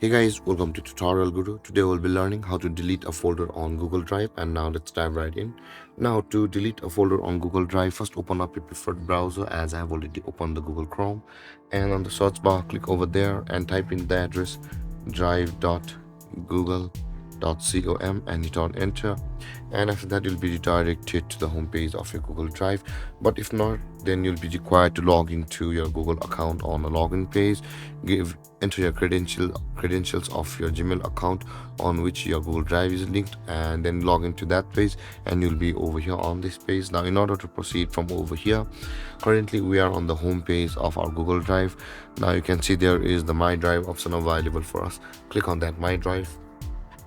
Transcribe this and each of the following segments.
Hey guys, welcome to Tutorial Guru. Today we'll be learning how to delete a folder on Google Drive, and now let's dive right in. Now to delete a folder on Google Drive, first open up your preferred browser as I have already opened the Google Chrome, and on the search bar click over there and type in the address drive.google.com and hit on enter, and after that you'll be redirected to the home page of your Google Drive. But if not, then you'll be required to log into your Google account on a login page. Enter your credentials of your Gmail account on which your Google Drive is linked, and then log into that page and you'll be over here on this page. Now in order to proceed from over here, currently we are on the home page of our Google Drive. Now you can see there is the My Drive option available for us. Click on that My Drive,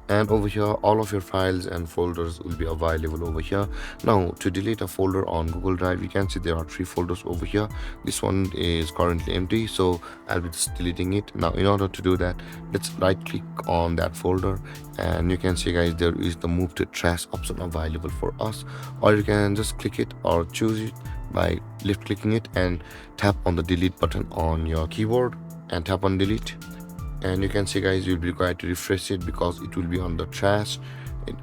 and over here all of your files and folders will be available over here. Now to delete a folder on Google Drive, you can see there are 3 folders over here. This one is currently empty, so I'll be just deleting it. Now in order to do that, let's right click on that folder, and you can see guys there is the move to trash option available for us, or you can just click it or choose it by left clicking it and tap on the delete button on your keyboard and tap on delete. And you can see guys you'll be required to refresh it because it will be on the trash.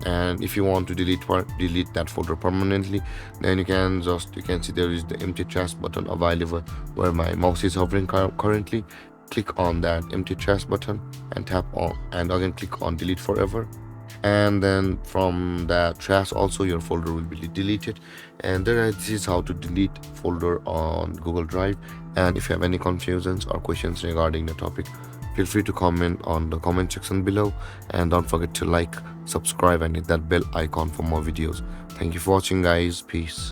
And if you want to delete that folder permanently, then you can see there is the empty trash button available where my mouse is hovering currently. Click on that empty trash button and tap on, and again click on delete forever, and then from the trash also your folder will be deleted. And this is how to delete folder on Google Drive. And if you have any confusions or questions regarding the topic, feel free to comment on the comment section below, and don't forget to like, subscribe and hit that bell icon for more videos. Thank you for watching guys. Peace.